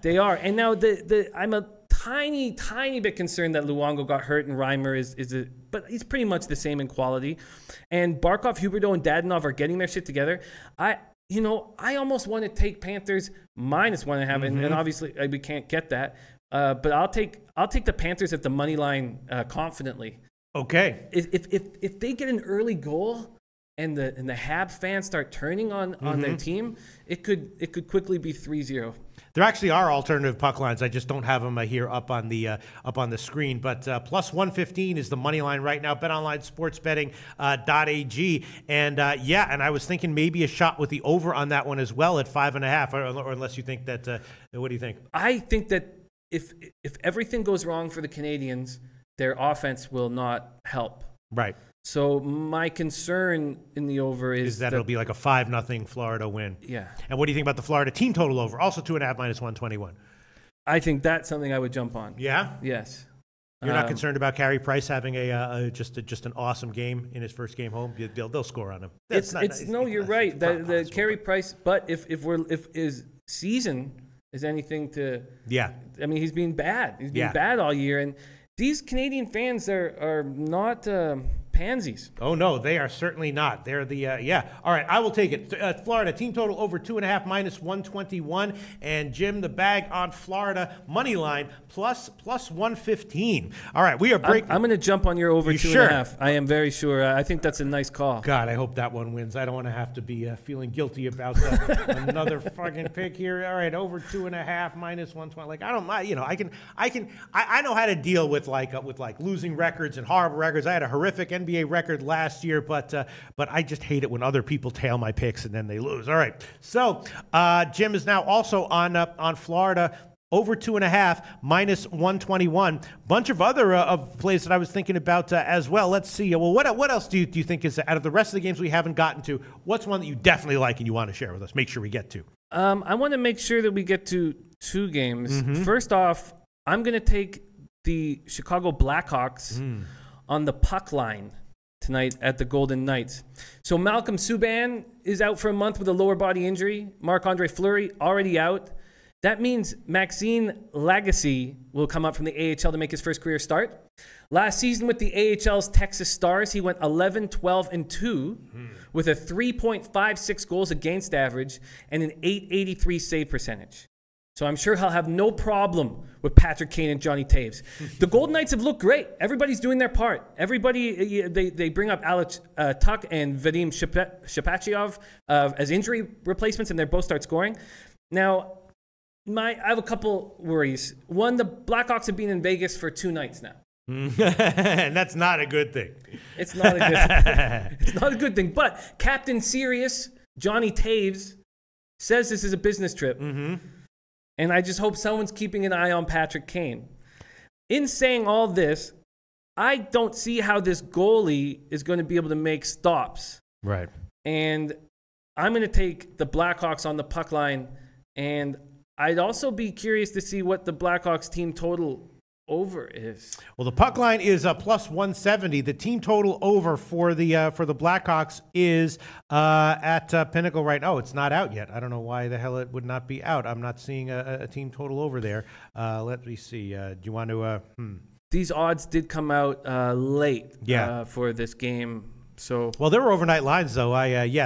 They are. And now I'm a tiny bit concerned that Luongo got hurt and Reimer but he's pretty much the same in quality. And Barkov, Huberdeau, and Dadonov are getting their shit together. I almost want to take Panthers minus 1.5, and obviously we can't get that. But I'll take the Panthers at the money line confidently. Okay. If they get an early goal and the Habs fans start turning on their team, it could quickly be 3-0. There actually are alternative puck lines. I just don't have them here up on the screen. But plus 115 is the money line right now. BetOnlineSportsBetting.ag. And and I was thinking maybe a shot with the over on that one as well at 5.5. Or unless you think that, what do you think? I think that if everything goes wrong for the Canadians, their offense will not help. Right. So my concern in the over is that it'll be like a 5-0 Florida win. Yeah. And what do you think about the Florida team total over? Also 2.5 minus 121. I think that's something I would jump on. Yeah? Yes. You're not concerned about Carey Price having just an awesome game in his first game home? They'll score on him. You're right. The Carey Price, but if his season is anything to, I mean, he's been bad. He's been bad all year, and these Canadian fans are not pansies. Oh, no, they are certainly not. They're the, All right, I will take it. Florida, team total over 2.5 minus 121. And Jim, the bag on Florida, money line plus 115. All right, we are breaking. I'm going to jump on your over 2.5. I am very sure. I think that's a nice call. God, I hope that one wins. I don't want to have to be feeling guilty about another fucking pick here. All right, over 2.5 minus 120. Like, I don't mind. I know how to deal with losing records and horrible records. I had a horrific NBA record last year, but I just hate it when other people tail my picks and then they lose. All right, so Jim is now also on Florida over 2.5 minus 121. Bunch of other of plays that I was thinking about as well. Let's see. Well, what else do you think is out of the rest of the games we haven't gotten to? What's one that you definitely like and you want to share with us? Make sure we get to. I want to make sure that we get to 2 games. First off, I'm going to take the Chicago Blackhawks on the puck line tonight at the Golden Knights. So Malcolm Subban is out for a month with a lower body injury. Marc-Andre Fleury already out. That means Maxime Lagacé will come up from the AHL to make his first career start. Last season with the AHL's Texas Stars, he went 11-12-2 with a 3.56 goals against average and an .883 save percentage. So I'm sure he'll have no problem with Patrick Kane and Johnny Taves. The Golden Knights have looked great. Everybody's doing their part. Everybody, they bring up Alex Tuch and Vadim Shepachyov as injury replacements, and they both start scoring. Now, I have a couple worries. One, the Blackhawks have been in Vegas for 2 nights now. And that's not a good thing. It's not a good thing. It's not a good thing. But Captain Serious, Johnny Taves, says this is a business trip. And I just hope someone's keeping an eye on Patrick Kane. In saying all this, I don't see how this goalie is going to be able to make stops. Right. And I'm going to take the Blackhawks on the puck line. And I'd also be curious to see what the Blackhawks team total over is. Well, the puck line is plus 170. The team total over for the Blackhawks is at Pinnacle right now. Oh, it's not out yet. I don't know why the hell it would not be out. I'm not seeing a team total over there. Let me see. Do you want to? These odds did come out late. For this game. So well, there were overnight lines though.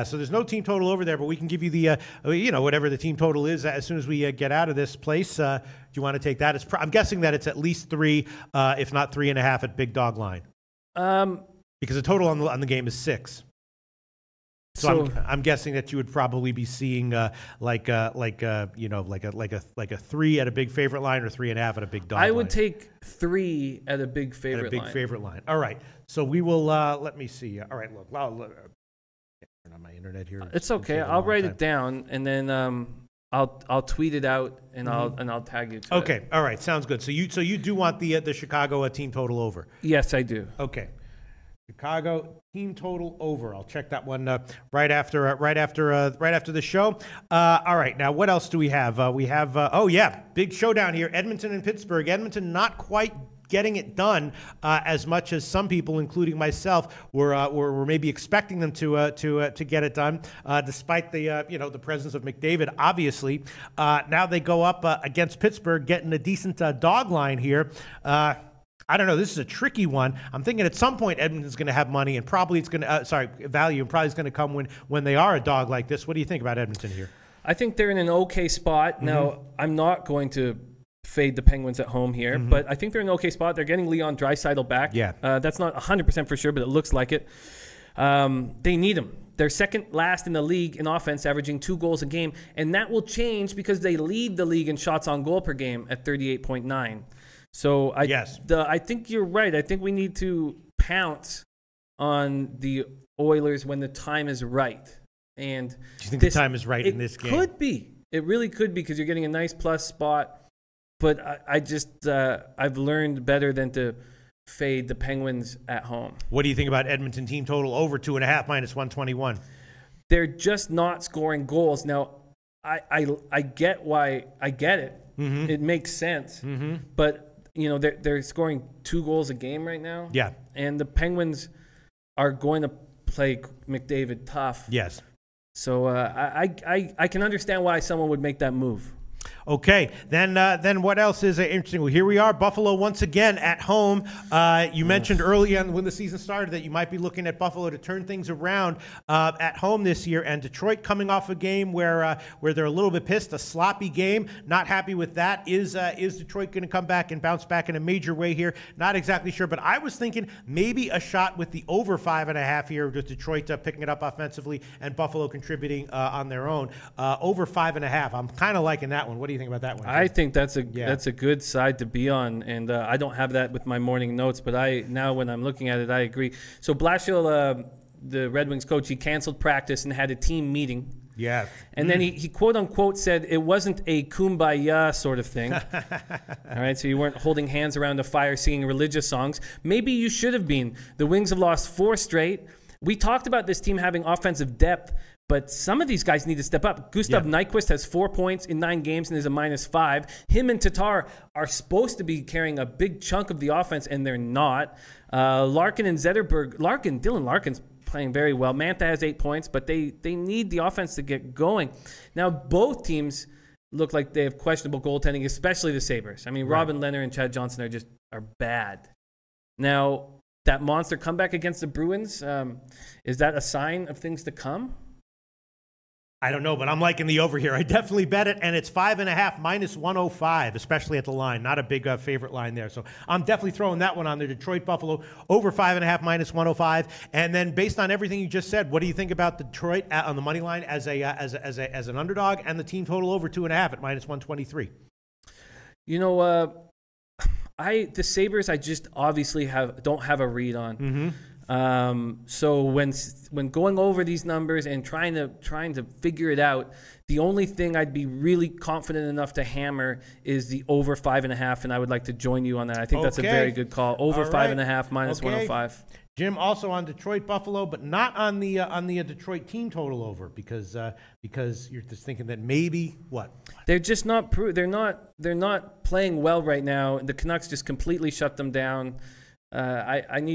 So there's no team total over there, but we can give you the whatever the team total is as soon as we get out of this place. Do you want to take that? I'm guessing that it's at least 3, if not 3.5 at Big Dog Line. Because the total on the game is 6. So I'm guessing that you would probably be seeing like a 3 at a Big Favorite Line or 3.5 at a Big Dog Line. I would take 3 at a Big Favorite line. Favorite line. All right. So we will. Let me see. All right. Look. I'll turn on my internet here. It's okay. I'll write it down and then I'll tweet it out and I'll tag you. Okay. All right. Sounds good. So you do want the Chicago team total over? Yes, I do. Okay. Chicago team total over. I'll check that one right after the show. All right, now what else do we have? We have big showdown here: Edmonton and Pittsburgh. Edmonton not quite getting it done as much as some people, including myself, were maybe expecting them to get it done, despite the presence of McDavid. Obviously, now they go up against Pittsburgh, getting a decent dog line here. I don't know. This is a tricky one. I'm thinking at some point Edmonton's going to have money, and probably it's going to value, and probably it's going to come when they are a dog like this. What do you think about Edmonton here? I think they're in an okay spot. Now, I'm not going to fade the Penguins at home here, but I think they're in an okay spot. They're getting Leon Draisaitl back. Yeah. That's not 100% for sure, but it looks like it. They need him. They're second last in the league in offense, averaging 2 goals a game, and that will change because they lead the league in shots on goal per game at 38.9. So I think you're right. I think we need to pounce on the Oilers when the time is right. And do you think the time is right in this game? It could be. It really could be because you're getting a nice plus spot. But I've learned better than to fade the Penguins at home. What do you think about Edmonton team total over 2.5 minus 121? They're just not scoring goals. Now, I get why. I get it. It makes sense. But they're scoring 2 goals a game right now. Yeah. And the Penguins are going to play McDavid tough. Yes. So I can understand why someone would make that move. Okay, then what else is interesting? Well, here we are, Buffalo once again at home. You mentioned early on when the season started that you might be looking at Buffalo to turn things around at home this year, and Detroit coming off a game where they're a little bit pissed, a sloppy game. Not happy with that. Is Detroit going to come back and bounce back in a major way here? Not exactly sure, but I was thinking maybe a shot with the over 5.5 here, with Detroit picking it up offensively and Buffalo contributing on their own. Over 5.5. I'm kind of liking that one. What do you think about that one? I think that's a good side to be on, and I don't have that with my morning notes, but now when I'm looking at it, I agree. So Blashill, the Red Wings coach, he canceled practice and had a team meeting. Yeah. And then he quote unquote said it wasn't a kumbaya sort of thing. All right, so you weren't holding hands around a fire singing religious songs. Maybe you should have been. The Wings have lost 4 straight. We talked about this team having offensive depth, but some of these guys need to step up. Gustav Nyquist has 4 points in 9 games and is a -5. Him and Tatar are supposed to be carrying a big chunk of the offense, and they're not. Larkin and Zetterberg. Dylan Larkin's playing very well. Mantha has 8 points, but they need the offense to get going. Now, both teams look like they have questionable goaltending, especially the Sabres. I mean, Robin Leonard and Chad Johnson are bad. Now, that monster comeback against the Bruins, is that a sign of things to come? I don't know, but I'm liking the over here. I definitely bet it, and it's 5.5 -105, especially at the line. Not a big favorite line there, so I'm definitely throwing that one on there. Detroit Buffalo over 5.5 -105, and then based on everything you just said, what do you think about Detroit on the money line as an underdog, and the team total over 2.5 at -123? You know, the Sabres I just obviously don't have a read on. So when going over these numbers and trying to figure it out, the only thing I'd be really confident enough to hammer is the over 5.5, and I would like to join you on that. I think that's a very good call. Over 5.5 -105. Jim also on Detroit Buffalo, but not on the Detroit team total over because you're just thinking that maybe what? They're just not they're not playing well right now. The Canucks just completely shut them down. I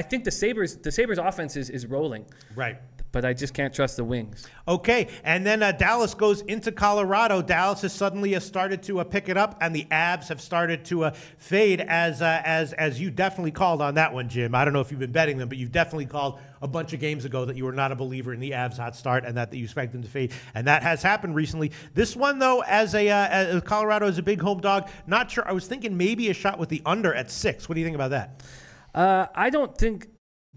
think the Sabres offense is rolling. Right. But I just can't trust the Wings. Okay, and then Dallas goes into Colorado. Dallas has suddenly started to pick it up, and the Abs have started to fade, as you definitely called on that one, Jim. I don't know if you've been betting them, but you've definitely called a bunch of games ago that you were not a believer in the Abs' hot start and that you expect them to fade, and that has happened recently. This one, though, as Colorado is a big home dog, not sure. I was thinking maybe a shot with the under at 6. What do you think about that? I don't think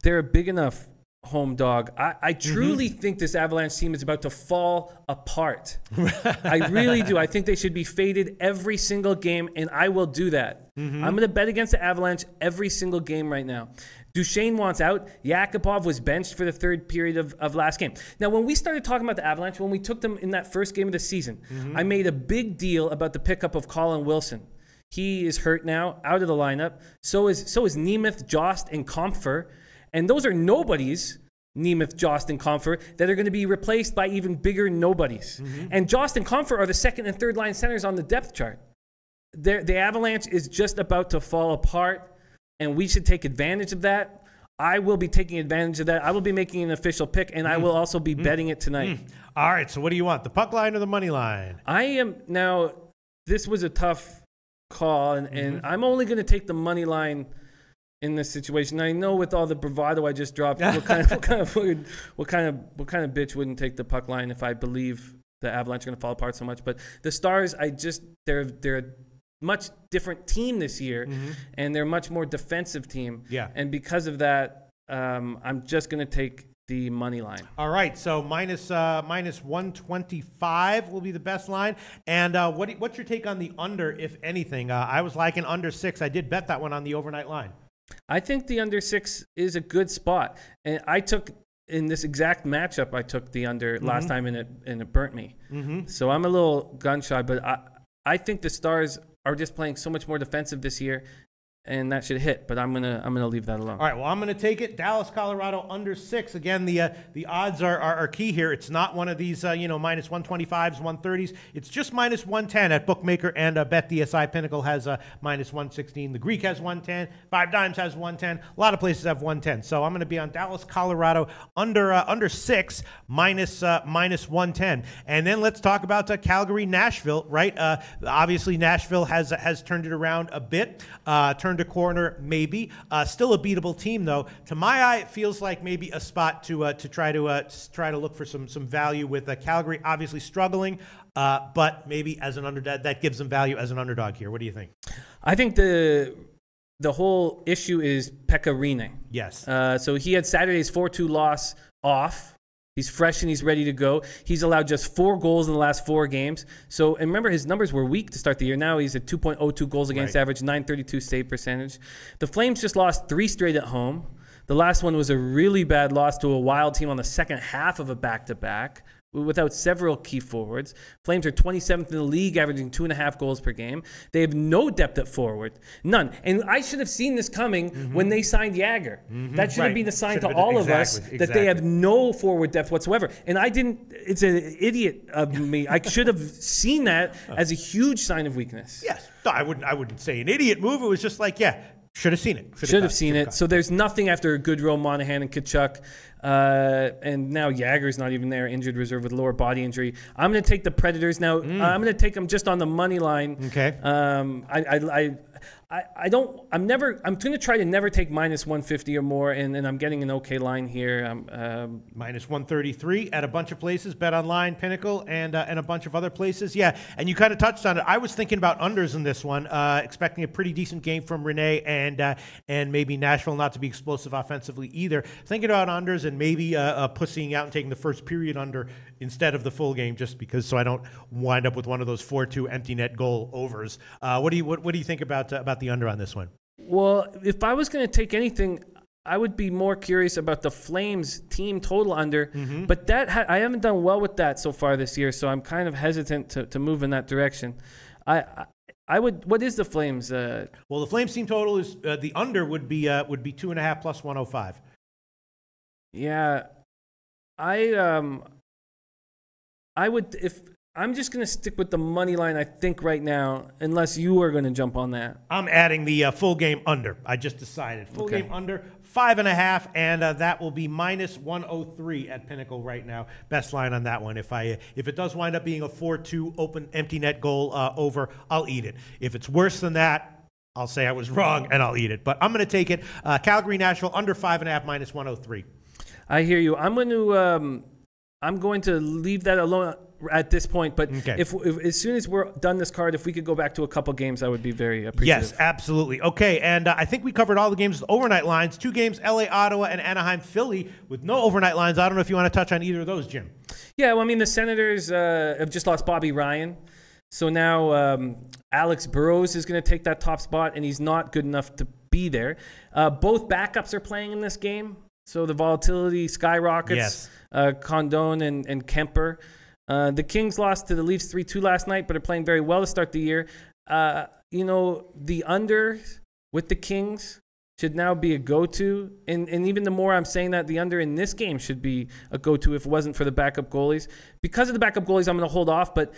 they're a big enough home dog. I truly think this Avalanche team is about to fall apart. I really do. I think they should be faded every single game, and I will do that. I'm going to bet against the Avalanche every single game right now. Duchesne wants out. Yakupov was benched for the third period of last game. Now, when we started talking about the Avalanche, when we took them in that first game of the season, I made a big deal about the pickup of Colin Wilson. He is hurt now, out of the lineup. So is Nemeth, Jost, and Compher. And those are nobodies, Nemeth, Jost, and Compher, that are going to be replaced by even bigger nobodies. And Jost and Compher are the second and third line centers on the depth chart. The Avalanche is just about to fall apart, and we should take advantage of that. I will be taking advantage of that. I will be making an official pick, and I will also be betting it tonight. All right, so what do you want, the puck line or the money line? Now, this was a tough call, and I'm only going to take the money line in this situation. I know with all the bravado I just dropped, what kind of bitch wouldn't take the puck line if I believe the Avalanche are going to fall apart so much? But the Stars, they're a much different team this year, and they're a much more defensive team. Yeah. And because of that, I'm just going to take the money line. All right, so minus 125 will be the best line. And what's your take on the under, if anything? I was liking under 6. I did bet that one on the overnight line. I think the under 6 is a good spot. And I took, in this exact matchup, I took the under last time, and it burnt me. So I'm a little gun shy, but I think the Stars are just playing so much more defensive this year, and that should hit, but I'm gonna leave that alone. All right, well, I'm gonna take it. Dallas, Colorado, under 6. Again, the odds are key here. It's not one of these minus 125s, 130s. It's just minus 110 at Bookmaker, and BetDSI. Pinnacle has minus 116. The Greek has 110. 5 Dimes has 110. A lot of places have 110. So I'm gonna be on Dallas, Colorado, under 6, minus 110. And then let's talk about Calgary, Nashville. Right? Obviously, Nashville has turned it around a bit. Turned a corner, maybe. Still a beatable team, though. To my eye, it feels like maybe a spot to try to look for some value with Calgary. Obviously struggling, but maybe as an underdog, that gives them value as an underdog here. What do you think? I think the whole issue is Pekka Rinne. Yes. So he had Saturday's 4-2 loss off. He's fresh and he's ready to go. He's allowed just 4 goals in the last 4 games. So, and remember, his numbers were weak to start the year. Now he's at 2.02 goals against average, .932 save percentage. The Flames just lost 3 straight at home. The last one was a really bad loss to a Wild team on the second half of a back-to-back without several key forwards. Flames are 27th in the league, averaging 2.5 goals per game. They have no depth at forward. None. And I should have seen this coming when they signed Jagger. That should have been a sign to all of us that they have no forward depth whatsoever. And I didn't. It's an idiot of me. I should have seen that as a huge sign of weakness. Yes. No, I wouldn't say an idiot move. It was just like, should have seen it. Should have seen it. So there's nothing after Goodrow, Monahan, and Tkachuk. And now Jagger's not even there, injured reserve with lower body injury. I'm going to take the Predators now. I'm going to take them just on the money line. Okay. I'm going to try to never take minus 150 or more, and I'm getting an okay line here. Minus 133 at a bunch of places, Bet Online, Pinnacle, and a bunch of other places. Yeah, and you kind of touched on it. I was thinking about unders in this one, expecting a pretty decent game from Rinne, and maybe Nashville not to be explosive offensively either. Thinking about unders and maybe pussying out and taking the first period under instead of the full game, just because so I don't wind up with one of those 4-2 empty net goal overs. What do you think about the under on this one? Well, if I was going to take anything, I would be more curious about the Flames team total under, but I haven't done well with that so far this year, so I'm kind of hesitant to move in that direction. What is the Flames? Well, the Flames team total is the under would be 2.5 plus 105. Yeah, I would if I'm just going to stick with the money line. I think right now, unless you are going to jump on that. I'm adding the full game under. I just decided full game under 5.5, and that will be minus 103 at Pinnacle right now. Best line on that one. If it does wind up being a 4-2 open empty net goal over, I'll eat it. If it's worse than that, I'll say I was wrong and I'll eat it. But I'm going to take it. Calgary Nashville under 5.5 minus 103. I hear you. I'm going to leave that alone at this point, but if as soon as we're done this card, if we could go back to a couple games, I would be very appreciative. Yes, absolutely. Okay, and I think we covered all the games with overnight lines. 2 games, LA, Ottawa, and Anaheim, Philly, with no overnight lines. I don't know if you want to touch on either of those, Jim. Yeah, well, I mean, the Senators have just lost Bobby Ryan. So now Alex Burrows is going to take that top spot, and he's not good enough to be there. Both backups are playing in this game, so the volatility skyrockets. Yes. Condon and Kemper. The Kings lost to the Leafs 3-2 last night, but are playing very well to start the year. The under with the Kings should now be a go-to. And even the more I'm saying that, the under in this game should be a go-to if it wasn't for the backup goalies. Because of the backup goalies, I'm going to hold off. But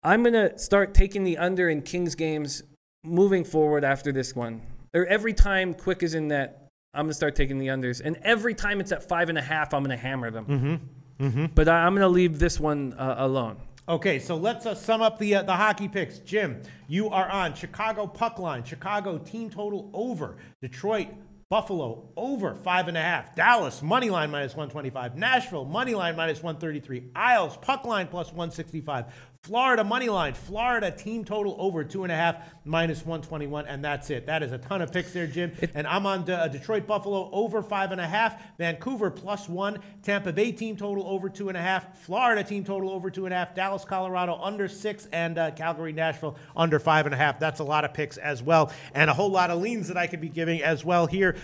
I'm going to start taking the under in Kings games moving forward after this one. Or every time Quick is in net, I'm going to start taking the unders. And every time it's at 5.5, I'm going to hammer them. Mm-hmm. Mm-hmm. But I'm going to leave this one alone. Okay, so let's sum up the hockey picks. Jim, you are on Chicago puck line. Chicago team total over. Detroit, Buffalo over 5.5. Dallas money line minus 125. Nashville money line minus 133. Isles puck line plus 165. Florida money line. Florida team total over 2.5 minus 121, and that's it. That is a ton of picks there, Jim. And I'm on Detroit Buffalo over 5.5. Vancouver plus 1. Tampa Bay team total over 2.5. Florida team total over 2.5. Dallas Colorado under 6, and Calgary Nashville under 5.5. That's a lot of picks as well, and a whole lot of leans that I could be giving as well here,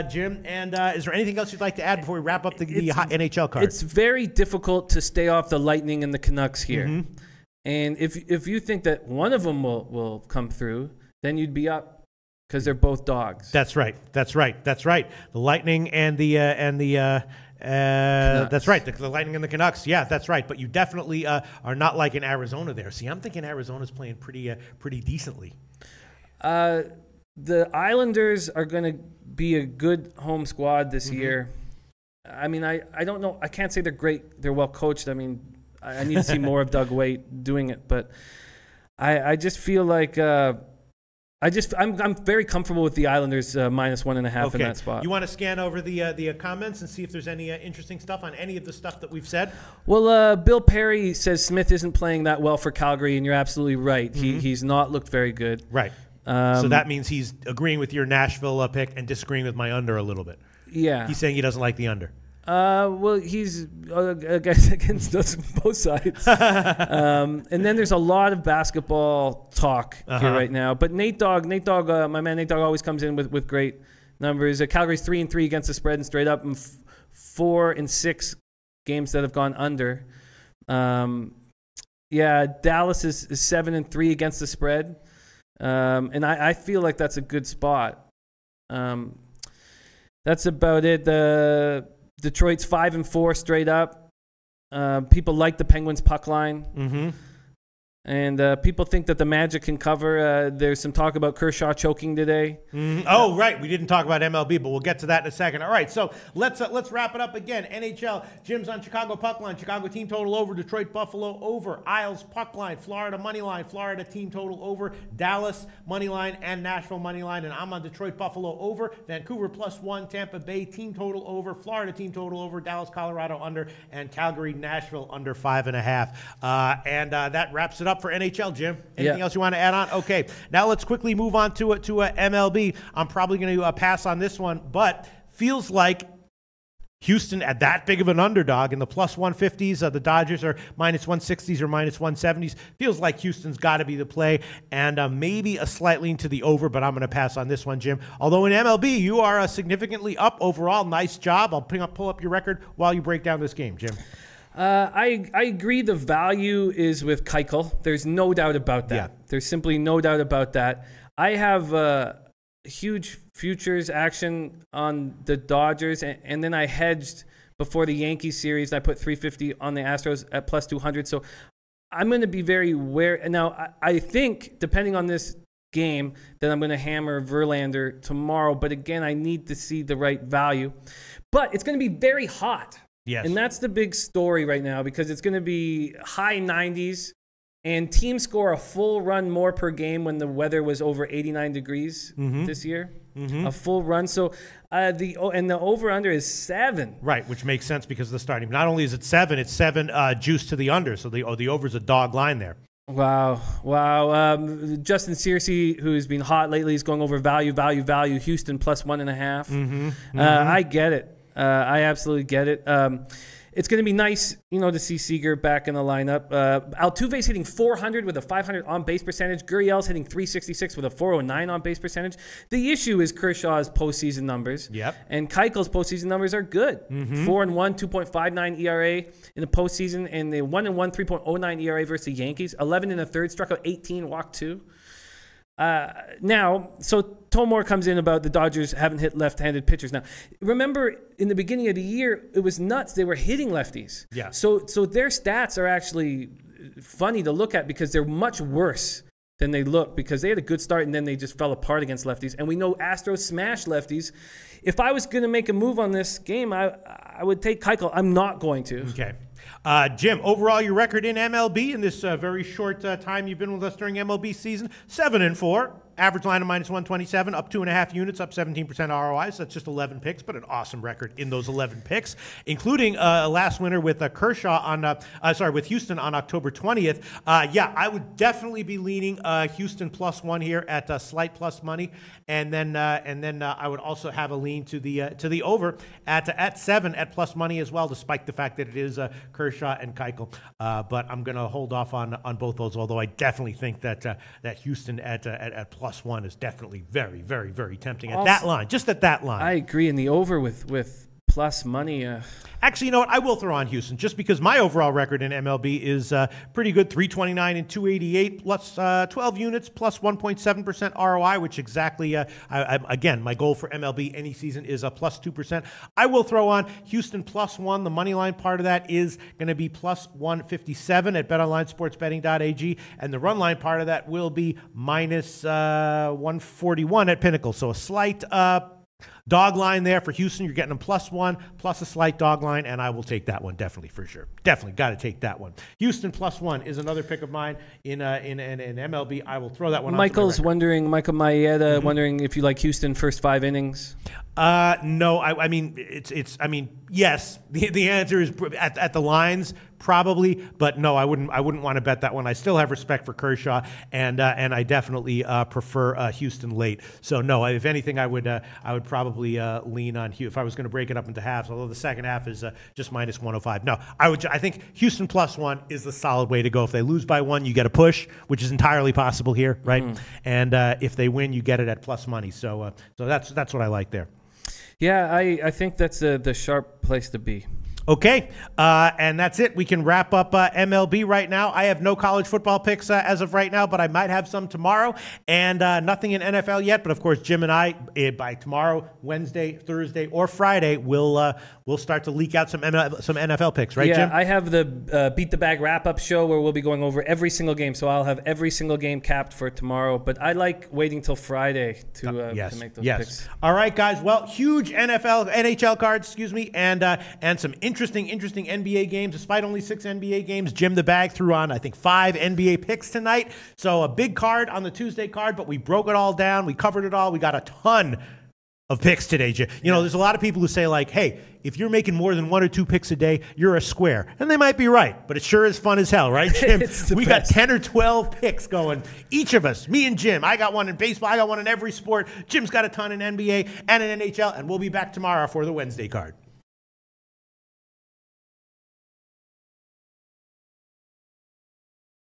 Jim. And is there anything else you'd like to add before we wrap up the NHL card? It's very difficult to stay off the Lightning and the Canucks here. Mm-hmm. And if you think that one of them will come through, then you'd be up because they're both dogs. That's right. That's right. That's right. The Lightning and the that's right. The Lightning and the Canucks. Yeah, that's right. But you definitely are not like in Arizona there. See, I'm thinking Arizona's playing pretty decently. The Islanders are going to be a good home squad this year. I mean, I don't know. I can't say they're great. They're well coached. I mean, I need to see more of Doug Weight doing it, but I just feel like I'm very comfortable with the Islanders minus 1.5 in that spot. You want to scan over the comments and see if there's any interesting stuff on any of the stuff that we've said? Well, Bill Perry says Smith isn't playing that well for Calgary, and you're absolutely right. He's not looked very good. Right. So that means he's agreeing with your Nashville pick and disagreeing with my under a little bit. Yeah. He's saying he doesn't like the under. Well, he's against us both sides. And then there's a lot of basketball talk here right now. But Nate Dogg, my man Nate Dogg always comes in with great numbers. Calgary's 3-3 against the spread and straight up, and 4 and 6 games that have gone under. Dallas is 7-3 against the spread. And I feel like that's a good spot. That's about it. Detroit's 5-4 straight up. People like the Penguins puck line. And people think that the Magic can cover. There's some talk about Kershaw choking today. Oh, right. We didn't talk about MLB, but we'll get to that in a second. All right, so let's wrap it up again. NHL, Jim's on Chicago puck line. Chicago team total over. Detroit Buffalo over. Isles puck line. Florida money line. Florida team total over. Dallas money line and Nashville money line. And I'm on Detroit Buffalo over. Vancouver plus 1. Tampa Bay team total over. Florida team total over. Dallas Colorado under. And Calgary Nashville under 5.5. And that wraps it up for NHL, Jim. Anything else you want to add on? Okay, now let's quickly move on to MLB. I'm probably going to pass on this one, but feels like Houston at that big of an underdog in the plus 150s. The Dodgers are minus 160s or minus 170s. Feels like Houston's got to be the play, and maybe a slight lean to the over, but I'm going to pass on this one, Jim. Although in MLB, you are significantly up overall. Nice job. I'll pull up your record while you break down this game, Jim. I agree. The value is with Keuchel. There's no doubt about that. Yeah. There's simply no doubt about that. I have huge futures action on the Dodgers, and then I hedged before the Yankees series. I put 350 on the Astros at plus 200. So I'm going to be very wary. Now, I think, depending on this game, that I'm going to hammer Verlander tomorrow. But again, I need to see the right value. But it's going to be very hot. Yes. And that's the big story right now, because it's going to be high 90s, and teams score a full run more per game when the weather was over 89 degrees this year. A full run. So the over-under is 7. Right, which makes sense because of the starting. Not only is it 7, it's 7 juice to the under. So the over's a dog line there. Wow. Justin Searcy, who's been hot lately, is going over value. Houston plus 1.5. I get it. I absolutely get it. It's going to be nice, to see Seager back in the lineup. Altuve's hitting 400 with a 500 on-base percentage. Gurriel's hitting 366 with a 409 on-base percentage. The issue is Kershaw's postseason numbers. Yep. And Keuchel's postseason numbers are good. 4-1, 2.59 ERA in the postseason, and the 1-1, 3.09 ERA versus the Yankees. 11 in the third, struck out 18, walked 2. Now, so Tomor comes in about the Dodgers haven't hit left-handed pitchers. Now, remember in the beginning of the year, it was nuts. They were hitting lefties. Yeah. So their stats are actually funny to look at, because they're much worse than they look, because they had a good start and then they just fell apart against lefties. And we know Astros smash lefties. If I was going to make a move on this game, I would take Keuchel. I'm not going to. Okay. Jim, overall, your record in MLB in this very short time you've been with us during MLB season, 7-4. Average line of minus 127, up 2.5 units, up 17% ROI. So that's just 11 picks, but an awesome record in those 11 picks, including last winner with with Houston on October 20th. I would definitely be leaning Houston +1 here at slight plus money, and then I would also have a lean to the over at 7 at plus money as well, despite the fact that it is Kershaw and Keuchel. But I'm going to hold off on both those, although I definitely think that Houston at +1 is definitely very, very, very tempting at that line, just at that line. I agree. In the over with plus money. Actually, you know what? I will throw on Houston, just because my overall record in MLB is pretty good, 329 and 288, plus 12 units, plus 1.7% ROI, which exactly, again, my goal for MLB any season is a plus 2%. I will throw on Houston +1. The money line part of that is going to be plus 157 at betonlinesportsbetting.ag, and the run line part of that will be minus 141 at Pinnacle. So a slight dog line there for Houston. You're getting them +1, plus a slight dog line, and I will take that one, definitely, for sure. Definitely got to take that one. Houston +1 is another pick of mine in MLB. I will throw that one on. Michael Maeda wondering if you like Houston first 5 innings. No, I mean, yes. The answer is at the lines, probably, but no, I wouldn't want to bet that one. I still have respect for Kershaw, and I definitely prefer Houston late. So no, if anything, I would probably lean on Houston if I was going to break it up into halves. Although the second half is just minus 105. No, I think Houston +1 is the solid way to go. If they lose by 1, you get a push, which is entirely possible here, right? And if they win, you get it at plus money. So that's what I like there. Yeah, I think that's the sharp place to be. Okay, and that's it. We can wrap up MLB right now. I have no college football picks as of right now, but I might have some tomorrow, and nothing in NFL yet. But of course, Jim and I, by tomorrow, Wednesday, Thursday, or Friday, we'll start to leak out some NFL picks, right, Jim? Yeah, I have the Beat the Bag wrap-up show where we'll be going over every single game, so I'll have every single game capped for tomorrow. But I like waiting till Friday to make those picks. All right, guys. Well, huge NHL cards, and some interesting NBA games. Despite only 6 NBA games, Jim the Bag threw on, I think, 5 NBA picks tonight. So a big card on the Tuesday card, but we broke it all down. We covered it all. We got a ton of picks today, Jim. You know, there's a lot of people who say, like, hey, if you're making more than 1 or 2 picks a day, you're a square. And they might be right, but it sure is fun as hell, right, Jim? We got 10 or 12 picks going. Each of us, me and Jim, I got one in baseball, I got one in every sport. Jim's got a ton in NBA and in NHL, and we'll be back tomorrow for the Wednesday card.